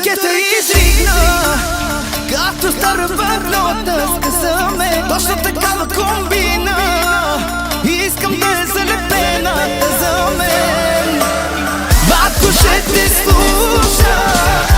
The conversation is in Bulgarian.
ръкете изригна, както стара пътната сказаме. Точно такава комбина искам да е залепената за мен. Батко ще те слуша.